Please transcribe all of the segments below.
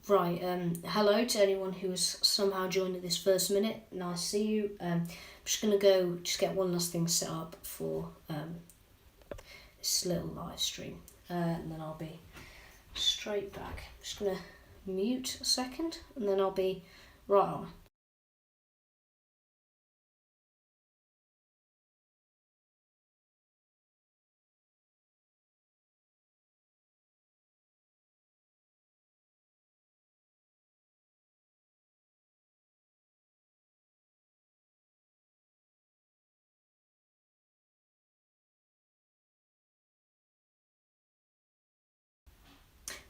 Right, hello to anyone who has somehow joined at this first minute. Nice to see you. I'm just going to go get one last thing set up for this little live stream. And then I'll be straight back. I'm just going to mute a second and then I'll be right on.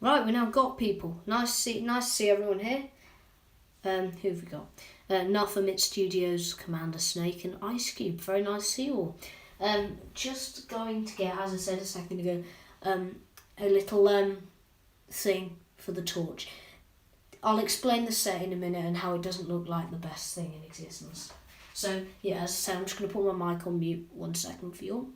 Right, we now got people. Nice to see everyone here. Who have we got? Narthamit Studios, Commander Snake, and Ice Cube. Very nice to see you all. Just going to get, as I said a second ago, a little thing for the torch. I'll explain the set in a minute and how it doesn't look like the best thing in existence. So yeah, as I said, I'm just going to put my mic on mute 1 second for you all.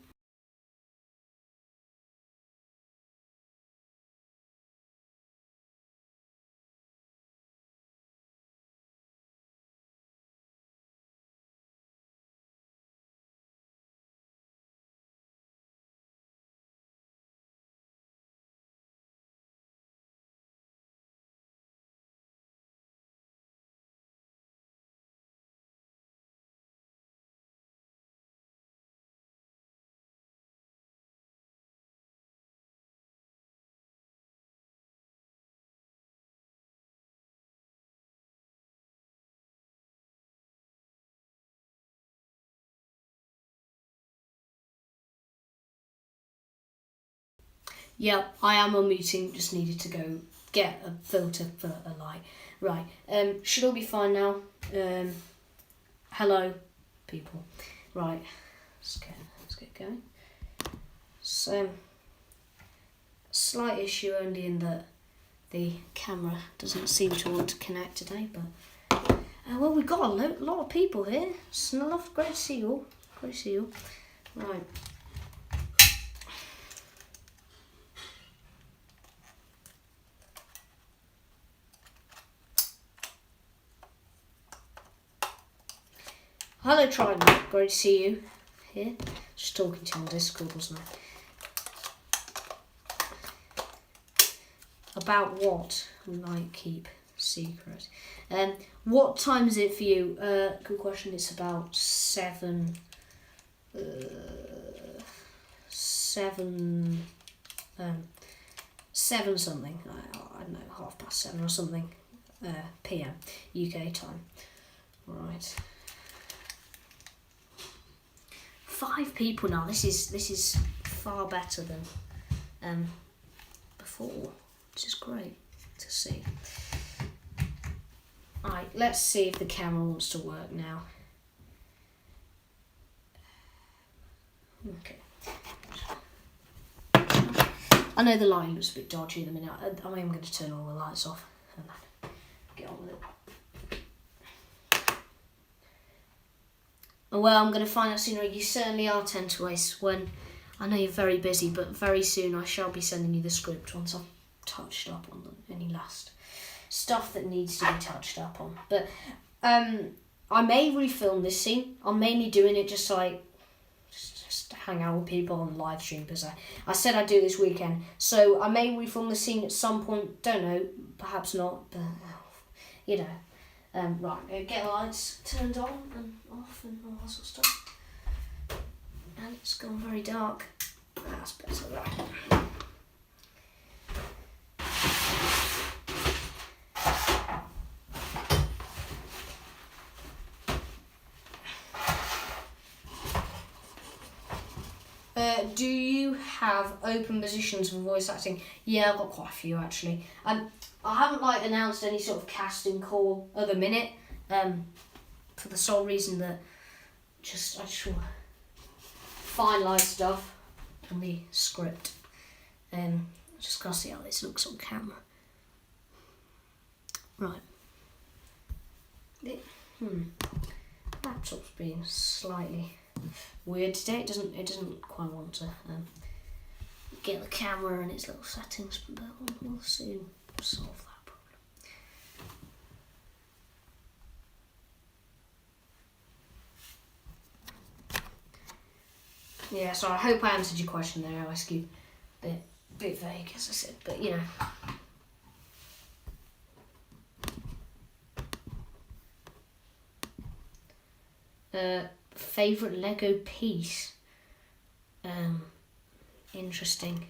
Yep, I am unmuting, just needed to go get a filter for a light. Right, should all be fine now. Hello, people. Right, let's get going. So, slight issue only in that the camera doesn't seem to want to connect today, but well, we've got a lot of people here. It's great to see you all. Great to see you all. Right. Hello Trident, great to see you here. Just talking to you on Discord, wasn't I? About what we might keep secret. What time is it for you? Good question. It's about 7 something. I don't know, 7:30 or something. PM UK time. Right. 5 people now. This is far better than before, which is great to see. Alright, let's see if the camera wants to work now. Okay. I know the light looks a bit dodgy at the minute. I'm going to turn all the lights off and then get on with it. Well, I'm going to find out sooner. You certainly are 10 to waste when I know you're very busy, but very soon I shall be sending you the script once I've touched up on any last stuff that needs to be touched up on. But I may refilm this scene. I'm mainly doing it just like just to hang out with people on the live stream because I said I'd do it this weekend. So I may refilm the scene at some point. Don't know, perhaps not, but you know. Right, get the lights turned on and off and all that sort of stuff. And it's gone very dark. That's better, right. Do you have open positions for voice acting? Yeah, I've got quite a few actually. I haven't announced any sort of casting call at the minute, for the sole reason that I just want to finalise stuff on the script. Just gotta see how this looks on camera. Right. Laptop's being slightly weird today. It doesn't quite want to get the camera and its little settings, but we'll soon solve that problem. Yeah, so I hope I answered your question there, Ice Bit vague, as I said, but you know. Favourite Lego piece? Interesting.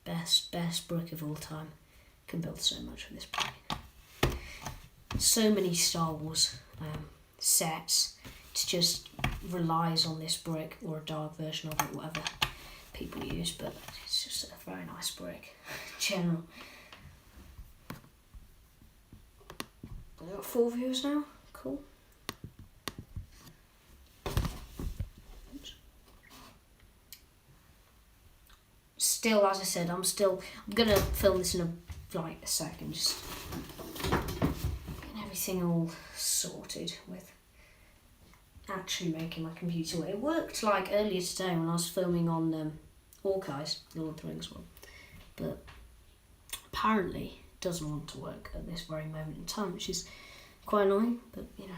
Best brick of all time. Can build so much with this brick. So many Star Wars sets. It just relies on this brick, or a dark version of it, whatever people use, but it's just a very nice brick in general. We've got 4 viewers now. Cool. Still, as I said, I'm gonna film this in a second, just getting everything all sorted with actually making my computer work. It worked earlier today when I was filming on Hawkeye's Lord of the Rings one, but apparently it doesn't want to work at this very moment in time, which is quite annoying, but you know.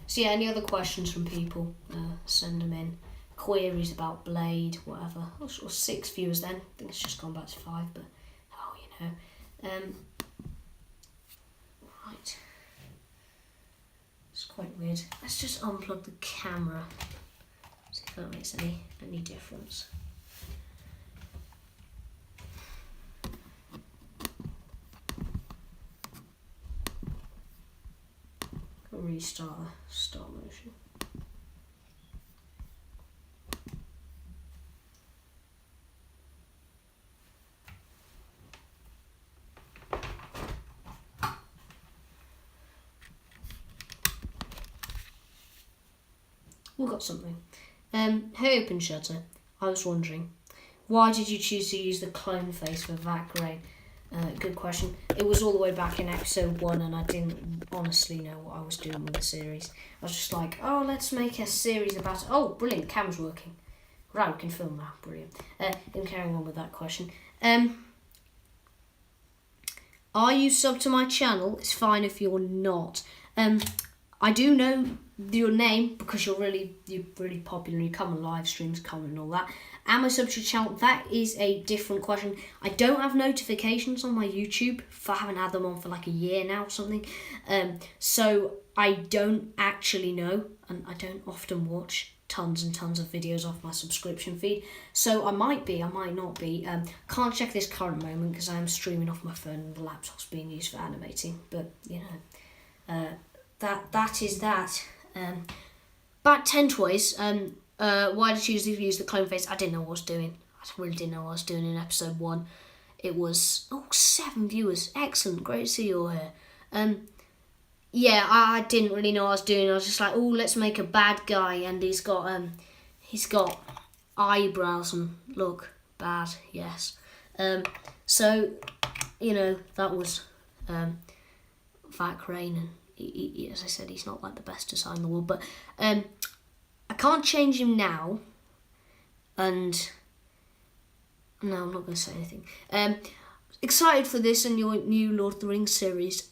So yeah, any other questions from people, send them in. Queries about Blade, whatever. Or 6 viewers then. I think it's just gone back to 5, but you know. Right. It's quite weird. Let's just unplug the camera. See if that makes any difference. Restart stop motion. We've got something. Hey Open Shutter, I was wondering, why did you choose to use the clone face for Vac Rain? Good question. It was all the way back in episode 1 and I didn't honestly know what I was doing with the series. I was just like, oh, let's make a series about it. Oh, brilliant, camera's working. Right, we can film now, brilliant. And carrying on with that question. Are you subbed to my channel? It's fine if you're not. I do know your name because you're really popular and you come on live streams, comment and all that. Am I subbed to your channel? That is a different question. I don't have notifications on my YouTube. I haven't had them on for a year now or something. So I don't actually know, and I don't often watch tons and tons of videos off my subscription feed. So I might be, I might not be. Can't check this current moment because I am streaming off my phone and the laptop's being used for animating. But you know, that is that. Back 10 toys. Why did you use the clone face? I didn't know what I was doing. I really didn't know what I was doing in episode 1. It was 7 viewers. Excellent, great to see you all here. Yeah, I didn't really know what I was doing. I was just like, oh, let's make a bad guy, and he's got eyebrows and look bad. Yes. So you know that was Vac Rain, and he, as I said, he's not the best design in the world, but I can't change him now, and no, I'm not going to say anything. Excited for this and your new Lord of the Rings series.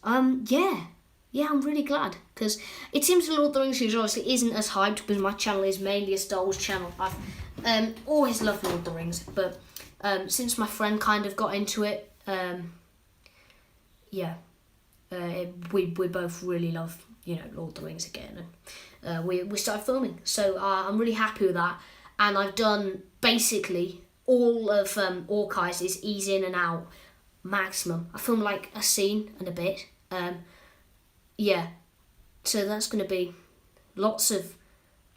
Yeah, I'm really glad, because it seems the Lord of the Rings series obviously isn't as hyped because my channel is mainly a Star Wars channel. I've always loved Lord of the Rings, but since my friend kind of got into it, we both really love, Lord of the Rings again, and we started filming. So I'm really happy with that, and I've done basically all of Hawkeye's is ease in and out maximum. I filmed a scene and a bit. Yeah, so that's going to be lots and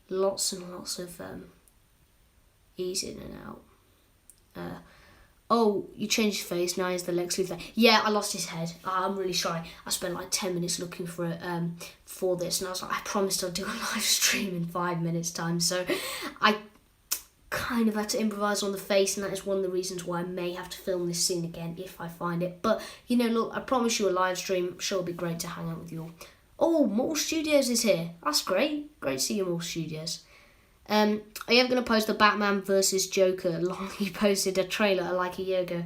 lots of ease in and out. Oh, you changed his face, now he's the Lex Luthor. Yeah, I lost his head. I'm really sorry. I spent 10 minutes looking for it for this, and I was like, I promised I'd do a live stream in 5 minutes time, so I kind of had to improvise on the face, and that is one of the reasons why I may have to film this scene again if I find it. But, look, I promise you a live stream. I'm sure it'll be great to hang out with you all. Oh, Mortal Studios is here. That's great. Great to see you, Mortal Studios. Are you ever going to post the Batman versus Joker? You posted a trailer like a year ago.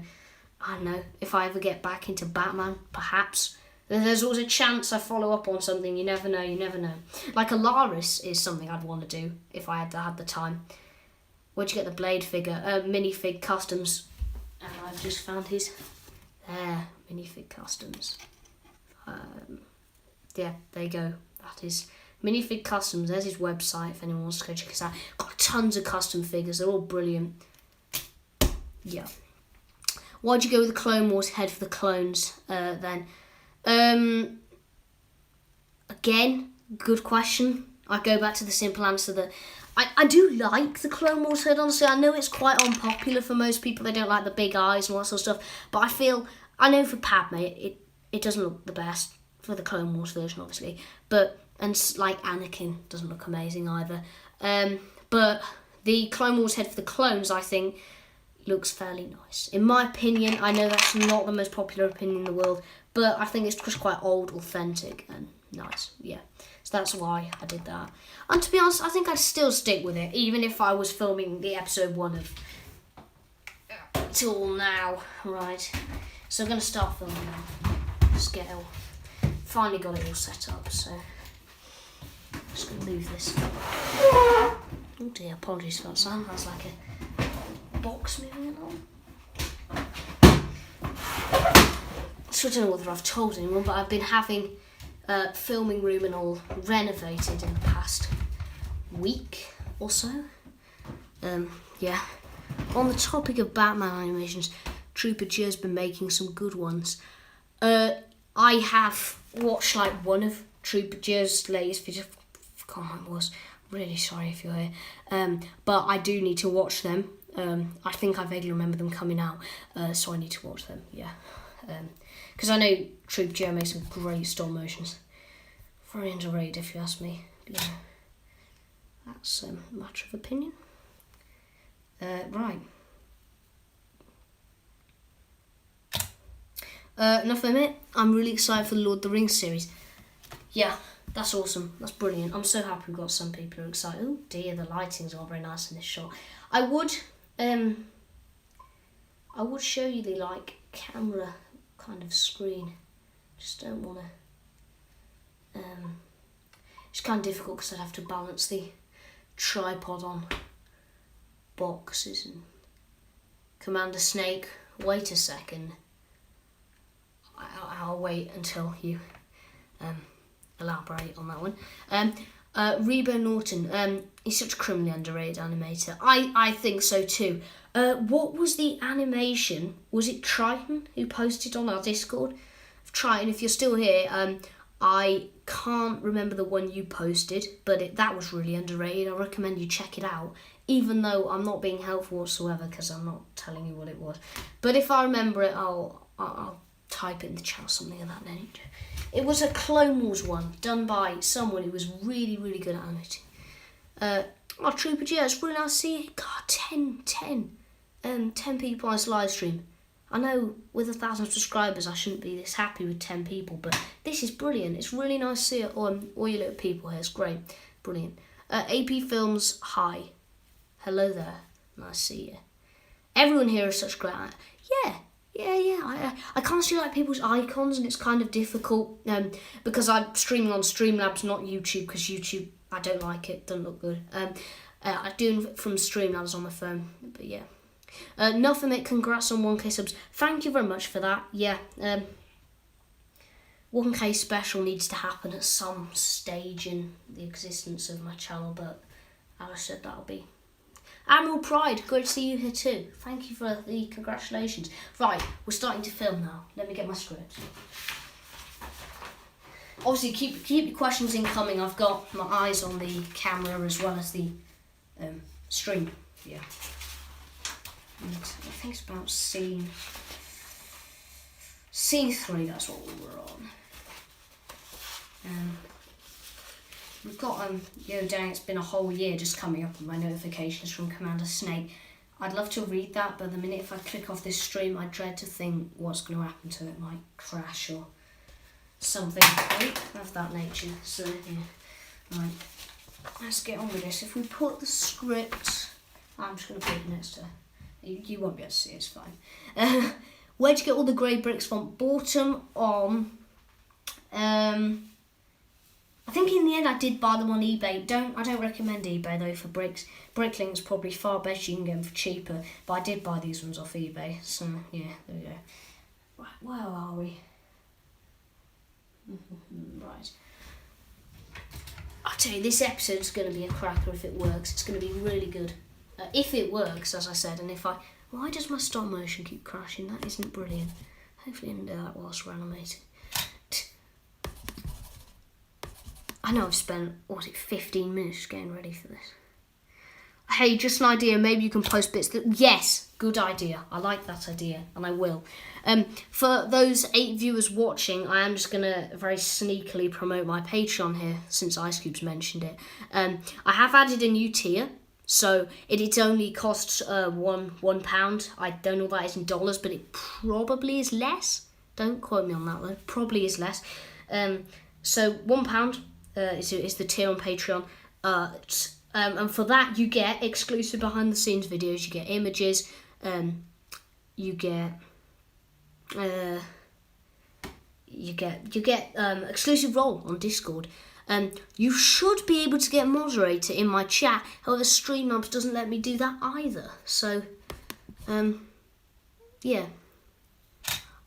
I don't know. If I ever get back into Batman, perhaps. There's always a chance I follow up on something. You never know. You never know. Like Alaris is something I'd want to do if I had the time. Where'd you get the Blade figure? Minifig Customs. And I've just found his... There. Minifig Customs. Yeah, there you go. That is Minifig Customs. There's his website if anyone wants to go check us out. Got tons of custom figures. They're all brilliant. Yeah. Why'd you go with the Clone Wars head for the clones then? Again, good question. I go back to the simple answer that I do like the Clone Wars head, honestly. I know it's quite unpopular for most people. They don't like the big eyes and all that sort of stuff. But I know for Padme, it doesn't look the best. For the Clone Wars version, obviously, and like Anakin doesn't look amazing either. But the Clone Wars head for the clones, I think, looks fairly nice. In my opinion, I know that's not the most popular opinion in the world, but I think it's just quite old, authentic, and nice. Yeah, so that's why I did that. And to be honest, I think I'd still stick with it, even if I was filming the episode 1 of till now. Right, so I'm gonna start filming now. Just get all. Finally got it all set up, so I'm just going to move this. Oh dear, apologies for that sound. That's like a box moving along. So I don't know whether I've told anyone, but I've been having a filming room and all renovated in the past week or so. Yeah. On the topic of Batman animations, Trooper Joe's been making some good ones. I have watched like one of Trooper Joe's latest videos. I forgot what it was. Really sorry if you're here. But I do need to watch them. I think I vaguely remember them coming out, so I need to watch them. Yeah, because I know Trooper Joe makes some great stop motions. Very underrated, if you ask me. But yeah, that's a matter of opinion. Right. Enough of it. I'm really excited for the Lord of the Rings series. Yeah, that's awesome. That's brilliant. I'm so happy we've got some people who are excited. Oh dear, the lighting's not very nice in this shot. I would show you the like camera kind of screen. Just don't want to. It's kind of difficult because I'd have to balance the tripod on boxes and Commander Snake. Wait a second. I'll wait until you elaborate on that one. Reba Norton, he's such a criminally underrated animator. I think so too. What was the animation? Was it Triton who posted on our Discord? Triton, if you're still here, I can't remember the one you posted, but that was really underrated. I recommend you check it out, even though I'm not being helpful whatsoever because I'm not telling you what it was. But if I remember it, I'll type it in the chat or something of that nature. It was a Clone Wars one done by someone who was really, really good at animating. Trooper Joe, it's really nice to see you. God, 10 people on this live stream. I know with 1,000 subscribers I shouldn't be this happy with 10 people, but this is brilliant. It's really nice to see all you little people here. It's great. Brilliant. AP Films, hi. Hello there. Nice to see you. Everyone here is such great. Yeah. I can't see like people's icons, and it's kind of difficult because I'm streaming on Streamlabs, not YouTube, because YouTube, I don't like it, doesn't look good. I do it from Streamlabs on my phone, but yeah. Nothing, mate, congrats on 1k subs. Thank you very much for that. Yeah, 1k special needs to happen at some stage in the existence of my channel, but as I said, that'll be... Admiral Pride, great to see you here too. Thank you for the congratulations. Right, we're starting to film now. Let me get my script. Obviously, keep your questions incoming. I've got my eyes on the camera as well as the stream. Yeah. And I think it's about scene 3. That's what we were on. We've got dang, it's been a whole year just coming up with my notifications from Commander Snake. I'd love to read that, but the minute if I click off this stream, I dread to think what's going to happen to it. It might crash or something of that nature. So yeah, right. Let's get on with this. If we put the script, I'm just going to put it next to. You won't be able to see it. It's fine. Where'd you get all the grey bricks from? Bought them on. I think in the end I did buy them on eBay. I don't recommend eBay though for bricks. Bricklink's probably far better. You can get them for cheaper. But I did buy these ones off eBay. So yeah, there we go. Right, where are we? Right. I tell you, this episode's going to be a cracker if it works. It's going to be really good. If it works, as I said, and if I... Why does my stop motion keep crashing? That isn't brilliant. Hopefully I can do that whilst we're animating. I know I've spent, 15 minutes getting ready for this. Hey, just an idea. Maybe you can post bits that... Yes, good idea. I like that idea, and I will. For those 8 viewers watching, I am just going to very sneakily promote my Patreon here, since Ice Cube's mentioned it. I have added a new tier, so it only costs £1. I don't know what that is in dollars, but it probably is less. Don't quote me on that, though. Probably is less. So £1 is the tier on Patreon. And for that, you get exclusive behind-the-scenes videos. You get images. You get exclusive role on Discord. You should be able to get moderator in my chat. However, StreamYard doesn't let me do that either. So, yeah.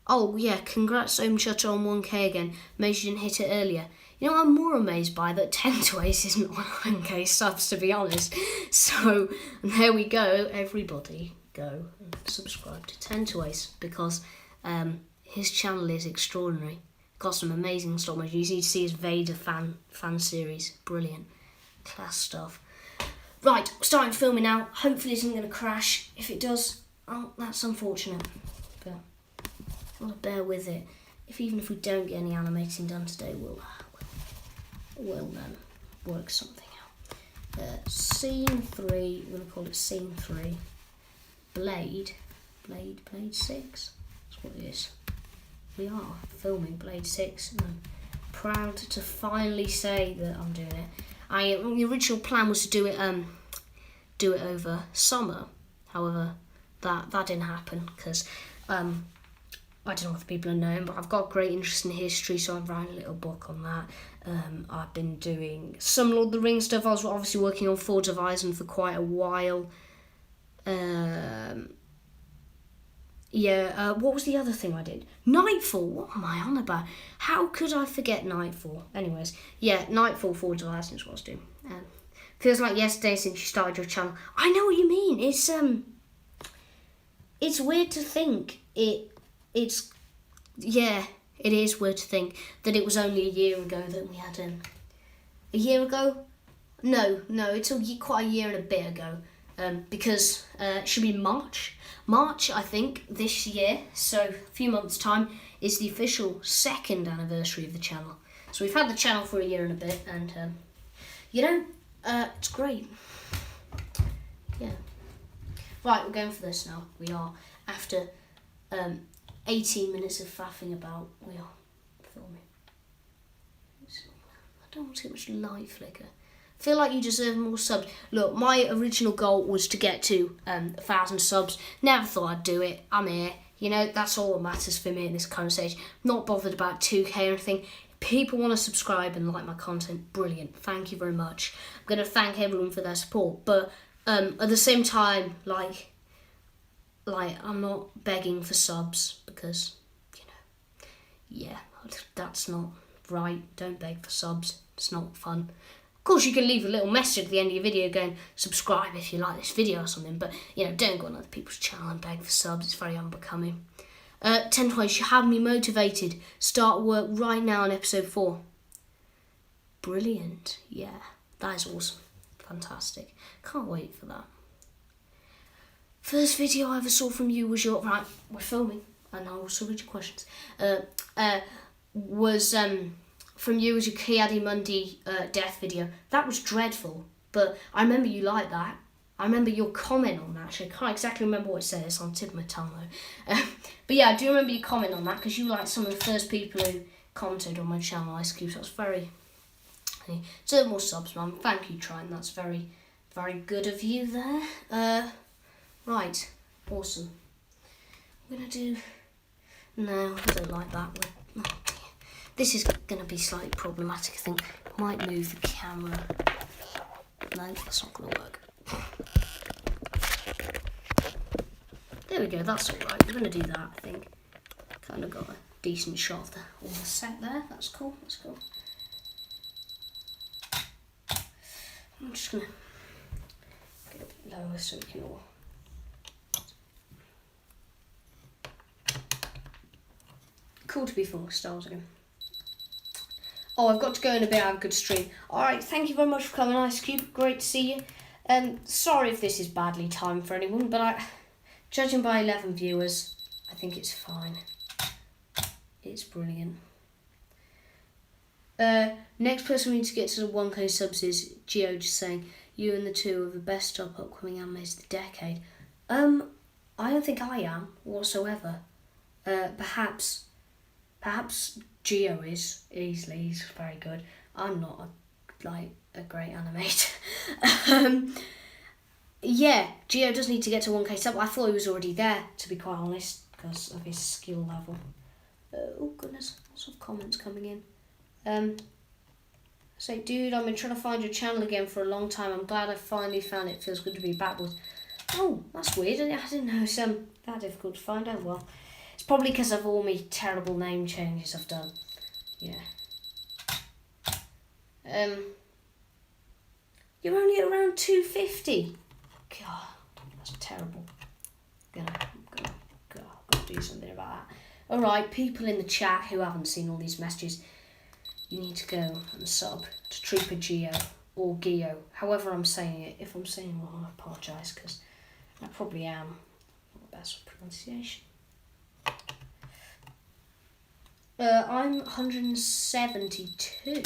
Oh yeah, congrats Shutter on 1k again. Amazed you didn't hit it earlier. You know, I'm more amazed by that Tentoise isn't on 1k subs, to be honest. So, there we go. Everybody go and subscribe to Tentoise because his channel is extraordinary. Got some amazing stop motion. You need to see his Vader fan series. Brilliant. Class stuff. Right, starting filming now. Hopefully it isn't going to crash. If it does, oh, that's unfortunate. But I'll bear with it. Even if we don't get any animating done today, we'll work something out. Scene 3, we're going to call it Scene 3. Blade 6, that's what it is. We are filming Blade 6, and I'm proud to finally say that I'm doing it. The original plan was to do it over summer, however, that didn't happen, because I don't know if people are known, but I've got great interest in history, so I'm writing a little book on that. I've been doing some Lord of the Rings stuff. I was obviously working on Forge of Eisen for quite a while. What was the other thing I did? Nightfall. What am I on about? How could I forget Nightfall? Anyways, yeah, Nightfall, Forge of Eisen is what I was doing. Feels like yesterday since you started your channel. I know what you mean. It's weird to think it is weird to think that it was only a year ago that we had a year ago? No, it's quite a year and a bit ago. Because it should be March, I think, this year. So a few months' time is the official 2nd anniversary of the channel. So we've had the channel for a year and a bit, and it's great. Yeah. Right, we're going for this now. We are after 18 minutes of faffing about. We are filming. I don't want too much light flicker. I feel like you deserve more subs. Look, my original goal was to get to 1,000 subs. Never thought I'd do it. I'm here. That's all that matters for me at this kind of stage. Not bothered about 2k or anything. People want to subscribe and like my content. Brilliant. Thank you very much. I'm going to thank everyone for their support. But at the same time, like I'm not begging for subs because, that's not right. Don't beg for subs. It's not fun. Of course, you can leave a little message at the end of your video going, subscribe if you like this video or something, but, don't go on other people's channel and beg for subs. It's very unbecoming. Tentoise, you have me motivated. Start work right now on episode 4. Brilliant. Yeah, that is awesome. Fantastic. Can't wait for that. First video I ever saw from you was your... Right, we're filming, and I'll also read your questions. From you was your Ki-Adi-Mundi death video. That was dreadful, but I remember you liked that. I remember your comment on that. Actually, I can't exactly remember what it said. It's on the tip of my tongue, though. But yeah, I do remember your comment on that, because you were like some of the first people commented on my channel, Ice Cube. That's very... Deserve more subs, man. Thank you, Triton. That's very, very good of you there. Right. Awesome. I'm going to do... No, I don't like that one. Oh, this is going to be slightly problematic, I think. Might move the camera. No, that's not going to work. There we go, that's alright. We're going to do that, I think. Kind of got a decent shot of all the set there. That's cool, that's cool. I'm just going to get a bit lower so we can all... Cool to be 4 stars again. Oh, I've got to go in a bit. I have a good stream. Alright, thank you very much for coming, Ice Cube. Great to see you. Sorry if this is badly timed for anyone, but judging by 11 viewers, I think it's fine. It's brilliant. Next person we need to get to the 1k subs is Geo, just saying, you and the 2 are the best upcoming animes of the decade. I don't think I am, whatsoever. Perhaps Geo is, easily, he's very good. I'm not a great animator. Yeah, Geo does need to get to 1k sub. I thought he was already there, to be quite honest, because of his skill level. Oh goodness, lots of comments coming in. Say, dude, I've been trying to find your channel again for a long time. I'm glad I finally found it. Feels good to be back with. Oh, that's weird. I didn't know it's that difficult to find. Oh well. It's probably because of all me terrible name changes I've done. Yeah. You're only at around 250. God, that's terrible. I'm gonna do something about that. Alright, people in the chat who haven't seen all these messages, you need to go and sub to Trooper Geo or Geo, however I'm saying it. If I'm saying it wrong, I apologise, because I probably am not the best with pronunciation. I'm 172.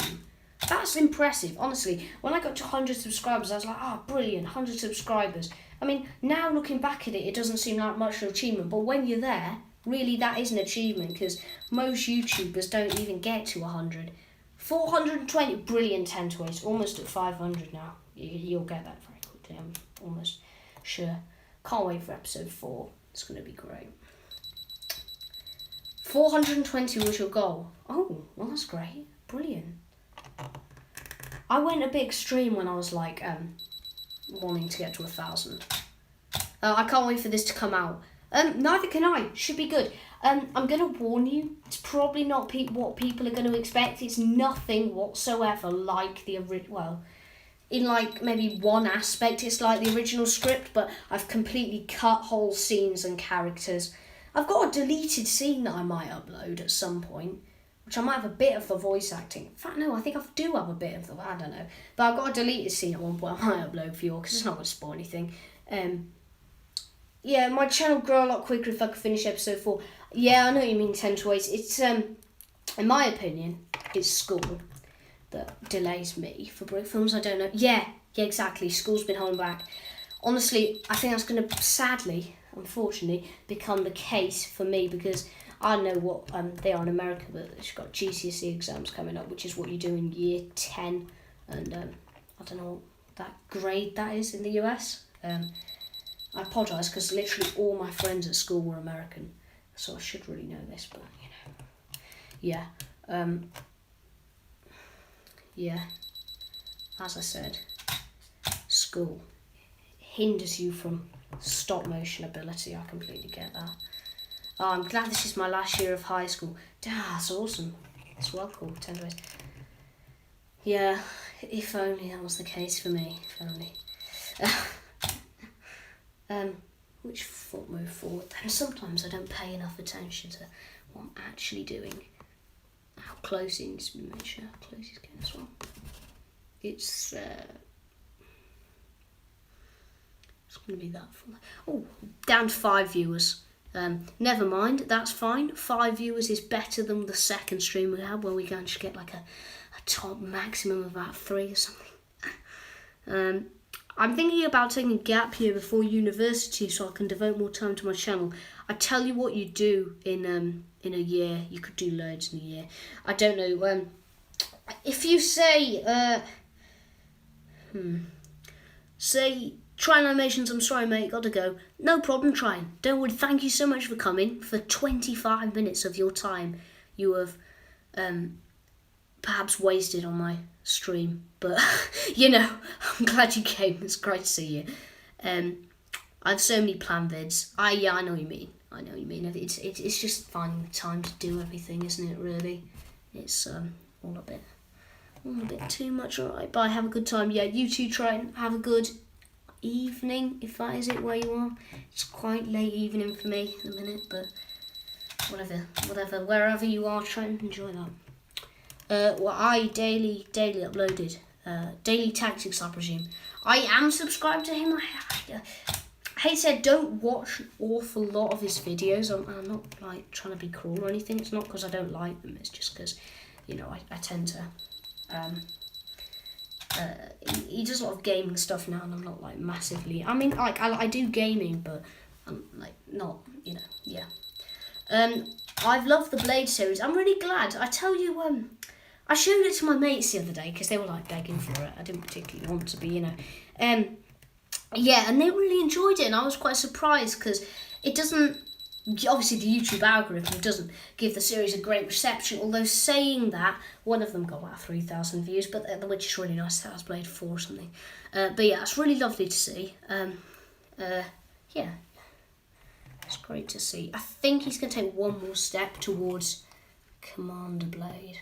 That's impressive, honestly. When I got to 100 subscribers, I was like, oh, brilliant, 100 subscribers. I mean, now looking back at it, it doesn't seem like much of an achievement, but when you're there, really that is an achievement, because most YouTubers don't even get to 100. 420, brilliant 10 to 8, almost at 500 now. You'll get that very quickly, I'm almost sure. Can't wait for episode 4. It's going to be great. 420 was your goal. Oh, well that's great. Brilliant. I went a bit extreme when I was like wanting to get to 1,000. I can't wait for this to come out. Neither can I. Should be good. I'm going to warn you. It's probably not what people are going to expect. It's nothing whatsoever like the original. Well, in like maybe one aspect it's like the original script, but I've completely cut whole scenes and characters. I've got a deleted scene that I might upload at some point, which I might have a bit of the voice acting. In fact, no, I think I do have a bit of the, I don't know. But I've got a deleted scene at one point I might upload for you all, because it's not going to spoil anything. Yeah, my channel would grow a lot quicker if I could finish episode 4. Yeah, I know what you mean, 10 to 8. It's, in my opinion, it's school that delays me for break films. I don't know. Yeah, exactly. School's been holding back. Honestly, I think that's going to, sadly, unfortunately, become the case for me, because I don't know what they are in America, but it's got GCSE exams coming up, which is what you do in year 10, and I don't know what that grade that is in the US. I apologise, because literally all my friends at school were American, so I should really know this, but you know, yeah, yeah. As I said, school hinders you from stop motion ability. I completely get that. Oh, I'm glad this is my last year of high school. That's awesome. It's well cool. 10 days. Yeah, if only that was the case for me. If only. Which foot move forward then? Sometimes I don't pay enough attention to what I'm actually doing. How close it needs to be made sure how close he's getting as well. It's going to be that full. Oh, down to 5 viewers. Never mind, that's fine. 5 viewers is better than the second stream we had, where we going to get like a top maximum of about 3 or something. I'm thinking about taking a gap year before university so I can devote more time to my channel. I tell you what you do in a year. You could do loads in a year. I don't know. If you say say trying animations, I'm sorry mate, gotta go. No problem, trying. Don't worry, thank you so much for coming. For 25 minutes of your time you have perhaps wasted on my stream, but you know, I'm glad you came. It's great to see you. I have so many planned vids. I know what you mean. I know what you mean. It's just finding the time to do everything, isn't it? Really, it's all a bit too much. Alright, bye. Have a good time. Yeah, you two try and have a good evening, if that is it where you are. It's quite late evening for me at the minute, but whatever. Wherever you are, try and enjoy that. Well, I daily uploaded. Daily Tactics, I presume. I am subscribed to him. I hate to say I don't watch an awful lot of his videos. I'm not like trying to be cruel or anything. It's not because I don't like them. It's just because, you know, I tend to. He does a lot of gaming stuff now, and I'm not like massively. I mean, like I do gaming, but I'm like not, you know, yeah. I've loved the Blade series. I'm really glad. I tell you, I showed it to my mates the other day because they were like begging for it. I didn't particularly want to be, you know. Yeah, and they really enjoyed it, and I was quite surprised because it doesn't. Obviously, the YouTube algorithm doesn't give the series a great reception. Although saying that, one of them got about 3,000 views, but which is really nice. That was Blade 4 or something. But yeah, it's really lovely to see. Yeah, it's great to see. I think he's going to take one more step towards Commander Blade.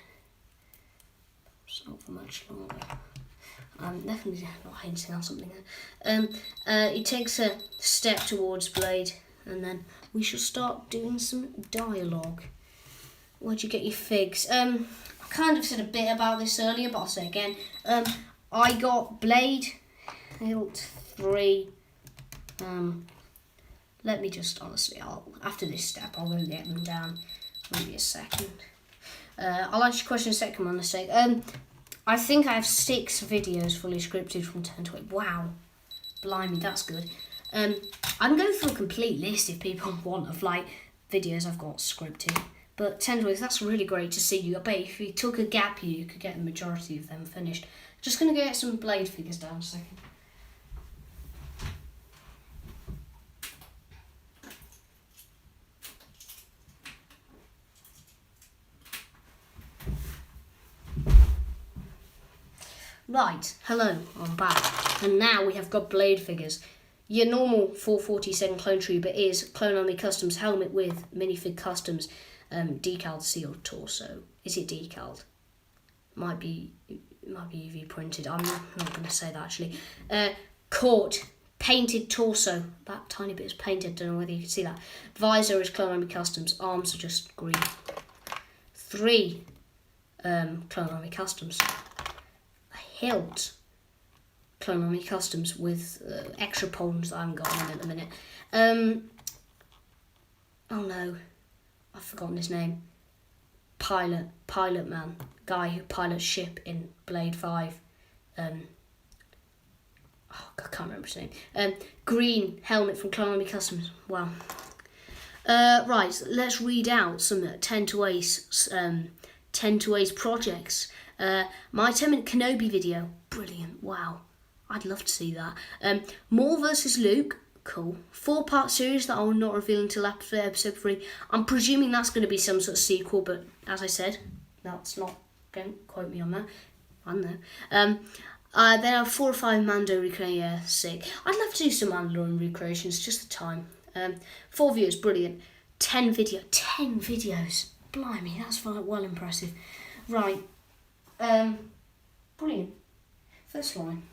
It's not for much longer. I'm definitely not hinting on something there. He takes a step towards Blade, and then we shall start doing some dialogue. Where'd you get your figs? I kind of said a bit about this earlier, but I'll say again. I got Blade Hilt 3. Let me just, honestly, after this step, I'll really get them down. Maybe a second. I'll answer your question in a second, on the sake. I think I have 6 videos fully scripted from 10 to 8. Wow. Blimey, that's good. I'm going through a complete list if people want of like videos I've got scripted. But 10 to 8, that's really great to see you. I bet if you took a gap year, you could get the majority of them finished. Just going to get some Blade figures down a second. Right, hello, I'm back. And now we have got Blade figures. Your normal 442nd Clone Trooper is Clone Army Customs helmet with minifig customs decaled sealed torso. Is it decaled? Might be UV printed. I'm not going to say that actually. Court painted torso. That tiny bit is painted. Don't know whether you can see that. Visor is Clone Army Customs. Arms are just green. 3 Clone Army Customs. A hilt. Clone Army Customs with extra poems that I haven't got on at the minute. Oh no, I've forgotten his name. Pilot man, guy who pilots ship in Blade 5. I can't remember his name. Green helmet from Clone Army Customs. Wow. Right, let's read out some 10 to Ace projects. My 10-minute Kenobi video, brilliant. Wow. I'd love to see that. Maul vs. Luke, cool. 4-part series that I will not reveal until after episode 3. I'm presuming that's going to be some sort of sequel, but as I said, that's not. Don't quote me on that. I don't know. There are 4 or 5 Mando recreations. Yeah, sick. I'd love to do some Mandalorian recreations, just the time. 4 views, brilliant. 10 videos. Blimey, that's well impressive. Right. Brilliant. First line.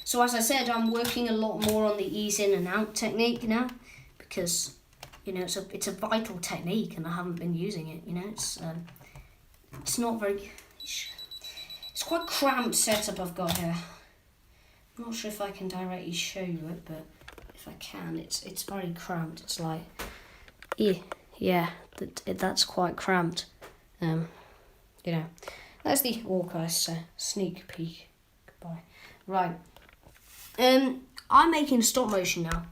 So as I said, I'm working a lot more on the ease in and out technique now, because you know it's a vital technique, and I haven't been using it. You know, it's not very. It's quite cramped setup I've got here. I'm not sure if I can directly show you it, but if I can, it's very cramped. It's like here yeah, that's quite cramped. You know, that's the organized sneak peek. Goodbye. Right. I'm making stop motion now.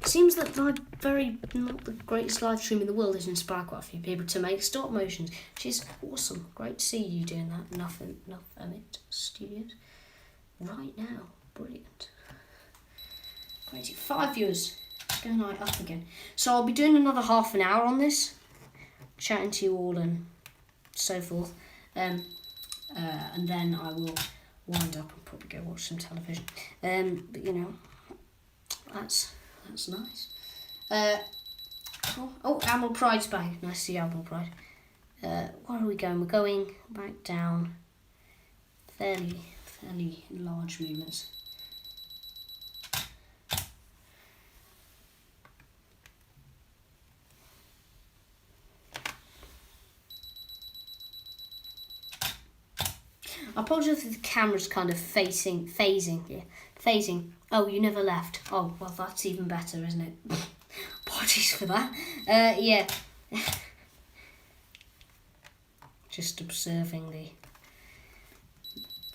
Seems that not the greatest live stream in the world has inspired quite a few people to make stop motions, which is awesome. Great to see you doing that. Animate Studios right now. Brilliant. Great. 5 viewers. Going right up again. So I'll be doing another half an hour on this, chatting to you all and so forth. And then I will wind up and probably go watch some television. But you know, that's nice. Admiral Pride's back. Nice to see Admiral Pride. Where are we going? We're going back down. Fairly large movements. I apologise if the camera's kind of phasing. Oh, you never left. Oh, well, that's even better, isn't it? Apologies for that. Yeah. Just observing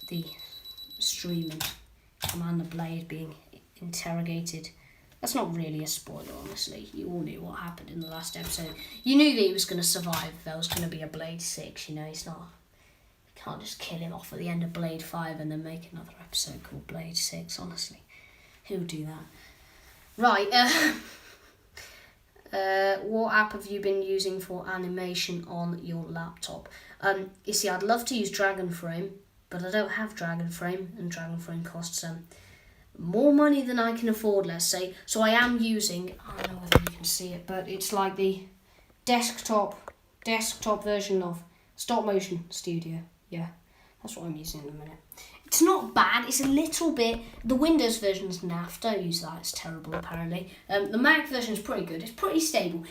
the stream and Commander Blade being interrogated. That's not really a spoiler, honestly. You all knew what happened in the last episode. You knew that he was going to survive. There was going to be a Blade 6, you know, he's not... Can't just kill him off at the end of Blade 5 and then make another episode called Blade 6, honestly. Who would do that? Right, what app have you been using for animation on your laptop? You see, I'd love to use Dragon Frame, but I don't have Dragon Frame, and Dragon Frame costs more money than I can afford, let's say. So I am using, I don't know whether you can see it, but it's like the desktop version of Stop Motion Studio. Yeah, that's what I'm using at the minute. It's not bad. It's a little bit... The Windows version's naff. Don't use that. It's terrible, apparently. The Mac version's pretty good. It's pretty stable.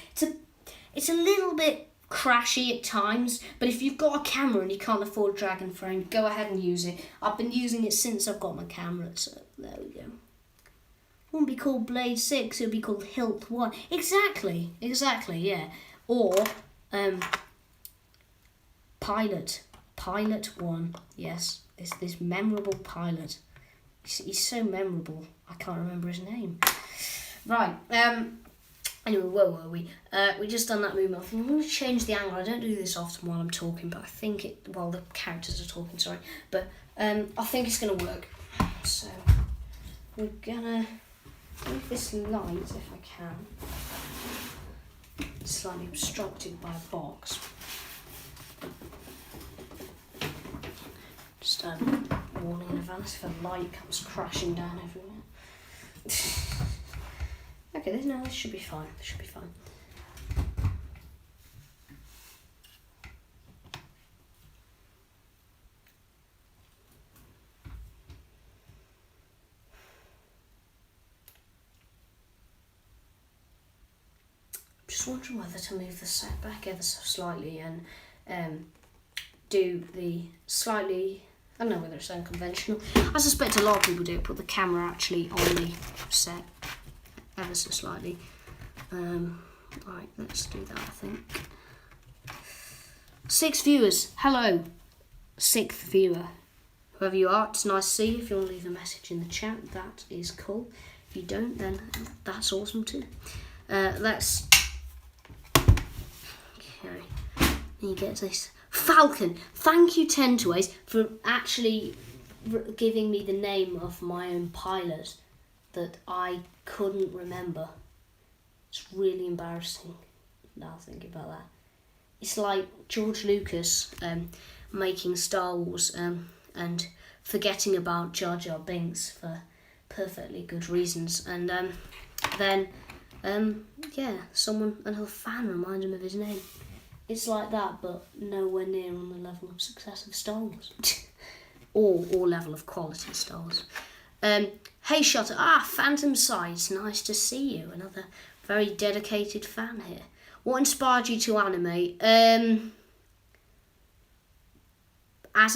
It's a little bit crashy at times, but if you've got a camera and you can't afford Dragon Frame, go ahead and use it. I've been using it since I've got my camera, so there we go. It wouldn't be called Blade 6. It would be called Hilt 1. Exactly, yeah. Or Pilot 1, yes, this memorable pilot. He's so memorable, I can't remember his name. Right, anyway, where were we? We just done that movement. I think I'm going to change the angle. I don't do this often while I'm talking, but I think the characters are talking, sorry. But I think it's going to work. So, we're going to move this light, if I can. It's slightly obstructed by a box. Just warning in advance if a light comes crashing down everywhere. Okay, this should be fine. I'm just wondering whether to move the set back ever so slightly and do the slightly... I don't know whether it's unconventional. I suspect a lot of people do put the camera actually on the set ever so slightly. Right, let's do that, I think. 6 viewers. Hello. 6th viewer. Whoever you are, it's nice to see you. If you want to leave a message in the chat, that is cool. If you don't, then that's awesome too. Let's... Okay. You get this. Falcon, thank you 10 to Ace for actually giving me the name of my own pilot that I couldn't remember. It's really embarrassing now thinking about that. It's like George Lucas making Star Wars and forgetting about Jar Jar Binks for perfectly good reasons, and then another fan reminded him of his name. It's like that, but nowhere near on the level of success of Star Wars. or level of quality of Star Wars. Hey Shutter, Phantom Sides, nice to see you. Another very dedicated fan here. What inspired you to animate? As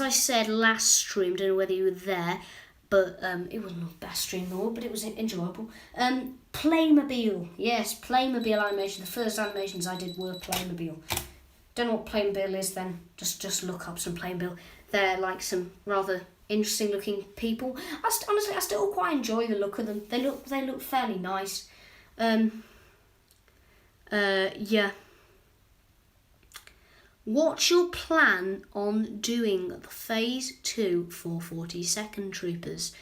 I said last stream, don't know whether you were there, but it wasn't the best stream in the world, but it was enjoyable. Playmobil, yes, Playmobil animation. The first animations I did were Playmobil. Don't know what Playmobil is then, just look up some Playmobil. They're like some rather interesting looking people. Honestly, I still quite enjoy the look of them. They look fairly nice. Yeah. What's your plan on doing the Phase 2 442nd Troopers?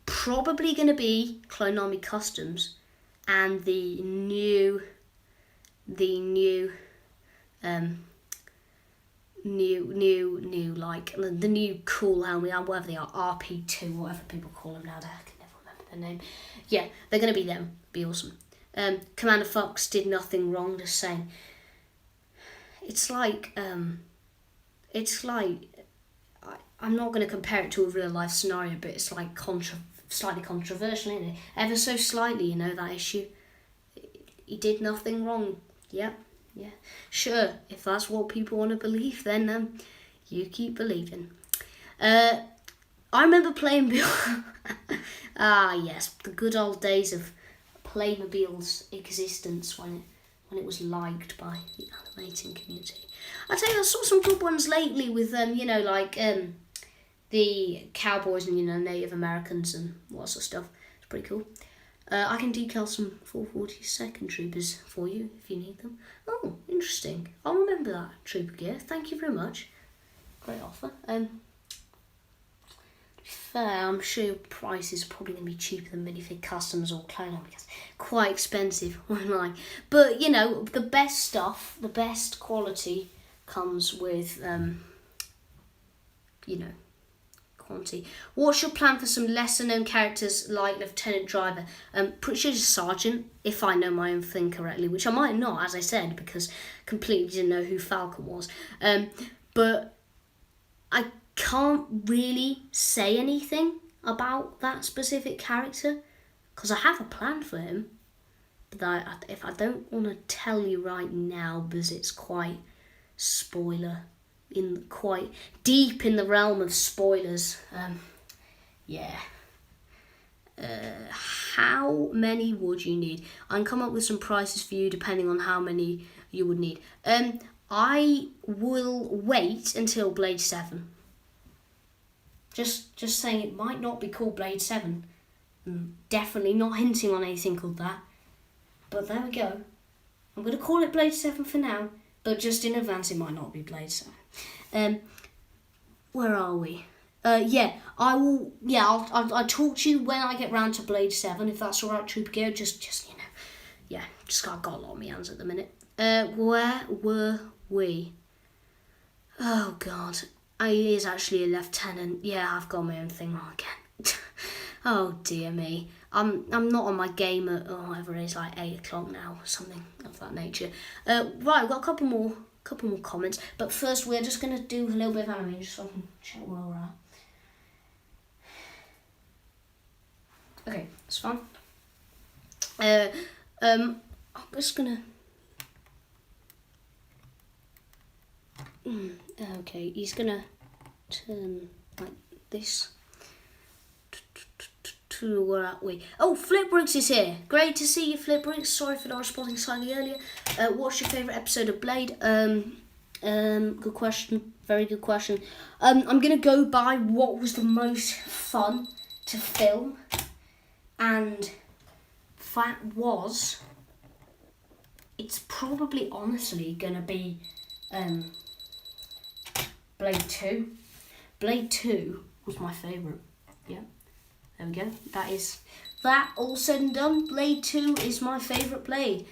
Probably going to be Clone Army Customs and the new like the new cool army, whatever they are, RP2, whatever people call them nowadays. I can never remember their name. Yeah, they're going to be them. Be awesome. Commander Fox did nothing wrong, just saying. It's like I'm not going to compare it to a real life scenario, but it's like slightly controversial, isn't it? Ever so slightly, that issue. He did nothing wrong. Yeah. Sure, if that's what people want to believe, then you keep believing. I remember Playmobil. Yes, the good old days of Playmobil's existence when it was liked by the animating community. I tell you, I saw some good ones lately with the cowboys and Native Americans and all that sort of stuff. It's pretty cool. I can decal some 442nd Troopers for you if you need them. Oh, interesting. I'll remember that, Trooper Gear. Thank you very much. Great offer. To be fair, I'm sure your price is probably going to be cheaper than minifig customs or Clone Army because quite expensive online. But the best stuff, the best quality comes with quantity. What's your plan for some lesser known characters like Lieutenant Driver? Pretty sure just Sergeant, if I know my own thing correctly, which I might not, as I said, because completely didn't know who Falcon was. But I can't really say anything about that specific character because I have a plan for him, but if I don't want to tell you right now because it's quite quite deep in the realm of spoilers. How many would you need? I can come up with some prices for you depending on how many you would need. I will wait until Blade 7. Just saying, it might not be called Blade 7. Definitely not hinting on anything called that. But there we go. I'm going to call it Blade 7 for now, but just in advance it might not be Blade 7. Where are we? I will. Yeah, I'll talk to you when I get round to Blade 7, if that's all right, Trooper Gear. Just I've got a lot on my hands at the minute. Where were we? Oh God, he is actually a lieutenant. Yeah, I've got my own thing wrong again. Oh dear me. I'm not on my game at whatever it is, like 8 o'clock now, or something of that nature. Right, we've got a couple more comments, but first we're just going to do a little bit of animating just so I can check where we're at. Okay, that's fine. I'm just going to... Okay, he's going to turn like this. Where are we? Oh, Flipbricks is here. Great to see you, Flipbricks. Sorry for not responding slightly earlier. What's your favourite episode of Blade? Good question. Very good question. I'm going to go by what was the most fun to film. And that was... It's probably, honestly, going to be Blade 2. Blade 2 was my favourite. Yeah. There we go. That all said and done. Blade 2 is my favourite Blade.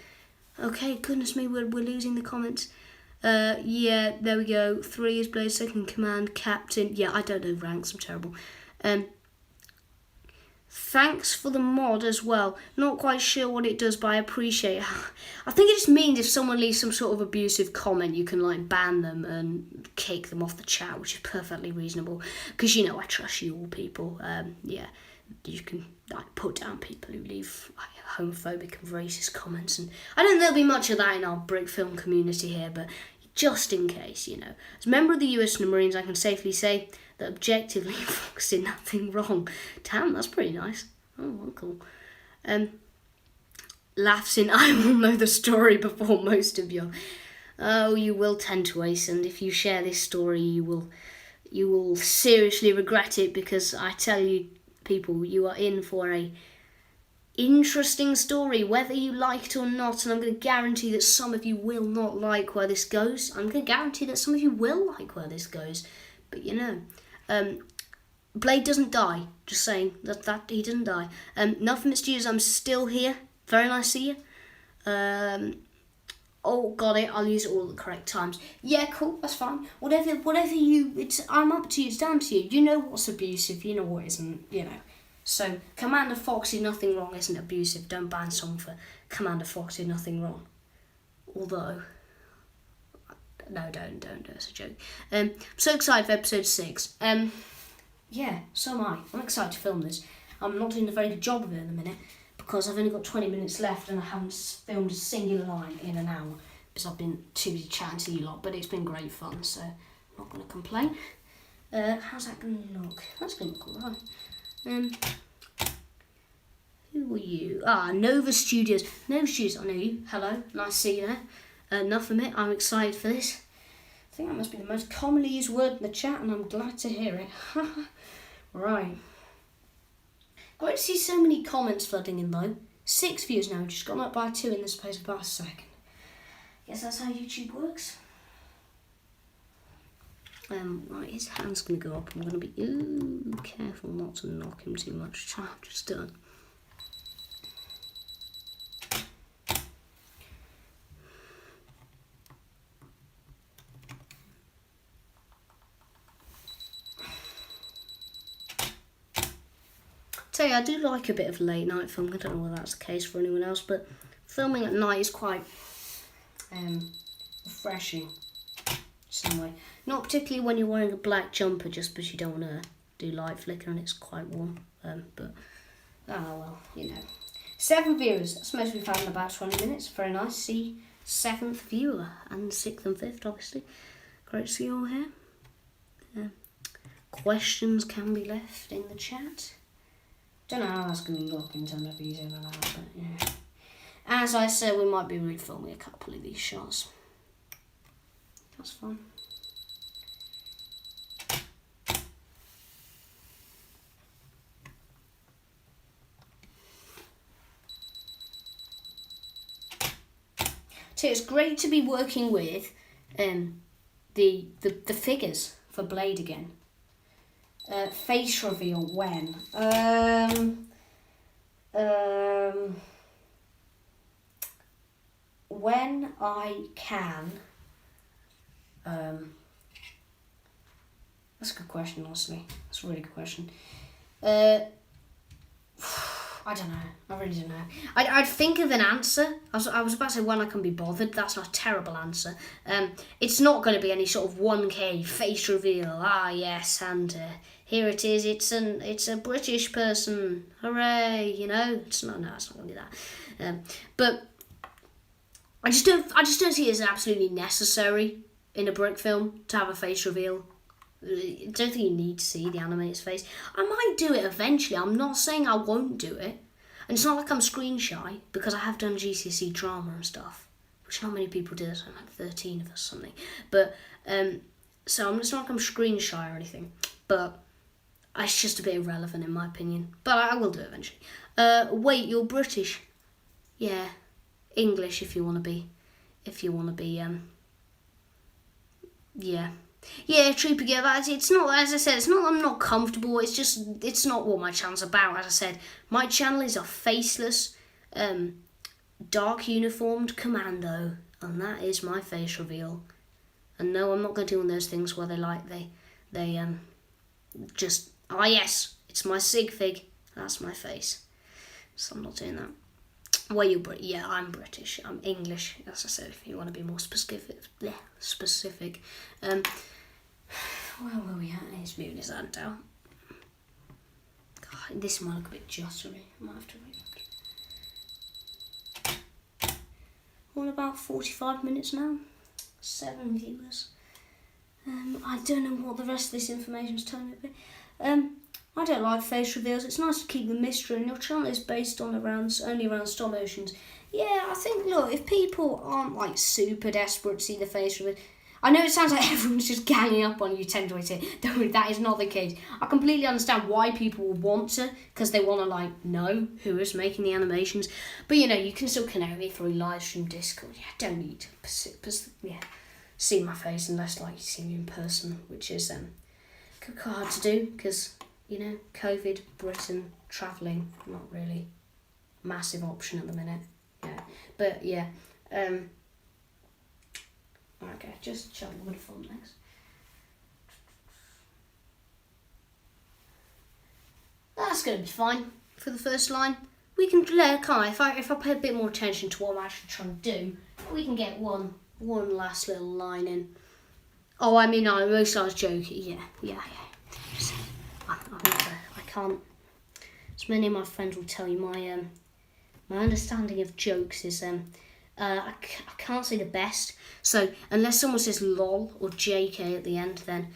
Okay, goodness me, we're losing the comments. Yeah, there we go. 3 is Blade Second Command Captain. Yeah, I don't know ranks. I'm terrible. Thanks for the mod as well. Not quite sure what it does, but I appreciate it. I think it just means if someone leaves some sort of abusive comment, you can like ban them and kick them off the chat, which is perfectly reasonable. Because I trust you all people. Yeah. You can like put down people who leave like homophobic and racist comments, and I don't think there'll be much of that in our brick film community here, but just in case, you know. As a member of the US Marines, I can safely say that objectively Fox did nothing wrong. Damn, that's pretty nice. Oh, well, cool. Laughs in, I will know the story before most of you. Oh, you will tend to, Ace, and if you share this story, you will seriously regret it, because I tell you, people, you are in for a interesting story, whether you like it or not, and I'm going to guarantee that some of you will not like where this goes. I'm going to guarantee that some of you will like where this goes, but you know, Blade doesn't die. Just saying that he didn't die. Nothing mischievous. I'm still here. Very nice to see you. Oh, got it. I'll use it all at the correct times. Yeah, cool. That's fine. Whatever you. I'm up to you. It's down to you. You know what's abusive. You know what isn't. You know. So Commander Fox did nothing wrong isn't abusive. Don't ban song for Commander Fox did nothing wrong. Although. No, don't. It's a joke. I'm so excited for episode 6. Yeah, so am I. I'm excited to film this. I'm not doing a very good job of it in a minute, because I've only got 20 minutes left and I haven't filmed a singular line in an hour, because I've been too busy chatting to you lot, but it's been great fun, so I'm not going to complain. How's that going to look? That's going to look alright. Who are you? Nova Studios. Nova Studios, I know you. Hello, nice to see you there. Enough of it, I'm excited for this. I think that must be the most commonly used word in the chat, and I'm glad to hear it. Right. Great to see so many comments flooding in though. 6 views now, just gone up by 2 in the space of about a second. Guess that's how YouTube works. Right, his hand's gonna go up. I'm gonna be careful not to knock him too much. Just done. Tell you, I do like a bit of late night filming. I don't know whether that's the case for anyone else, but filming at night is quite refreshing some way. Not particularly when you're wearing a black jumper, just because you don't want to do light flicker and it's quite warm. But oh well, you know. 7 viewers. That's most we've had in about 20 minutes. Very nice to see 7th viewer, and 6th and 5th, obviously. Great to see you all here. Questions can be left in the chat. Don't know how that's going to look in terms of views and all that, but yeah. As I said, we might be refilming a couple of these shots. That's fine. So it's great to be working with the figures for Blade again. Face reveal when? When I can. That's a good question, honestly. That's a really good question. I don't know. I really don't know. I'd think of an answer. I was about to say when I can be bothered. That's not a terrible answer. It's not going to be any sort of 1K face reveal. Yes, and here it is. It's a British person. Hooray! You know. It's not going to be that. But I just don't see it as absolutely necessary in a Brit film to have a face reveal. I don't think you need to see the animator's face. I might do it eventually. I'm not saying I won't do it. And it's not like I'm screen shy, because I have done GCSE drama and stuff, which not many people do. There's like 13 of us something. But so it's not like I'm screen shy or anything. But it's just a bit irrelevant in my opinion. But I will do it eventually. Wait, you're British? Yeah, English if you want to be. Yeah. Yeah, true, but yeah, it's not, as I said, it's not I'm not comfortable, it's not what my channel's about. As I said, my channel is a faceless, dark uniformed commando, and that is my face reveal. And no, I'm not going to do one of those things where they just, yes, it's my sig fig, that's my face. So I'm not doing that. Well, you're yeah, I'm British, I'm English, as I said, if you want to be more specific. Where were we at? He's moving his hand down. God, this might look a bit jottery. I might have to relook. All about 45 minutes now. 7 viewers. I don't know what the rest of this information is telling me, but I don't like face reveals. It's nice to keep the mystery, and your channel is based on only around stop motions. Yeah, I think, look, if people aren't like super desperate to see the face reveal, I know it sounds like everyone's just ganging up on you 10 to 18. Don't worry, that is not the case. I completely understand why people would want to, because they want to like know who is making the animations. But you know, you can still connect me through live stream Discord. Yeah, don't need to see my face unless like you see me in person, which is quite hard to do because you know, COVID, Britain, travelling, not really massive option at the minute. Yeah, but yeah. Okay, just show me what font next. That's going to be fine for the first line. We can if I pay a bit more attention to what I'm actually trying to do, we can get one last little line in. Oh, I mean, I was joking. Yeah. I can't. As many of my friends will tell you, my understanding of jokes is I can't say the best. So unless someone says lol or JK at the end, then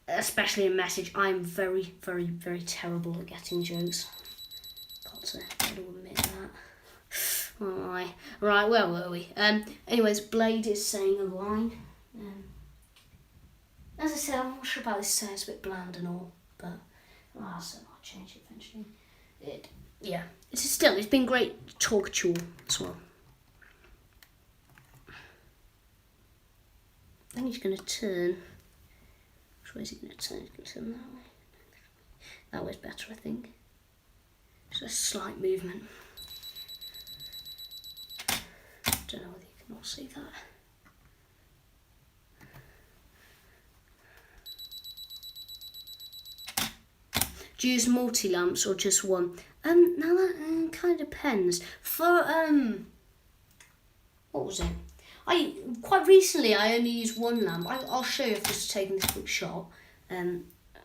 especially in message, I'm very, very, very terrible at getting jokes. Got to admit that. Alright, where were we? Anyways, Blade is saying a line. As I said, I'm not sure about this. It's a bit bland and all, but I'll change it eventually. It's been great to talk to you all as well. I think he's going to turn. Which way is he going to turn? He's going to turn that way. That way's better, I think. Just a slight movement. Don't know whether you can all see that. Do you use multi-lamps or just one? Now that kind of depends. For what was it? Quite recently I only used one lamp. I'll show you. I've just taken this quick shot. I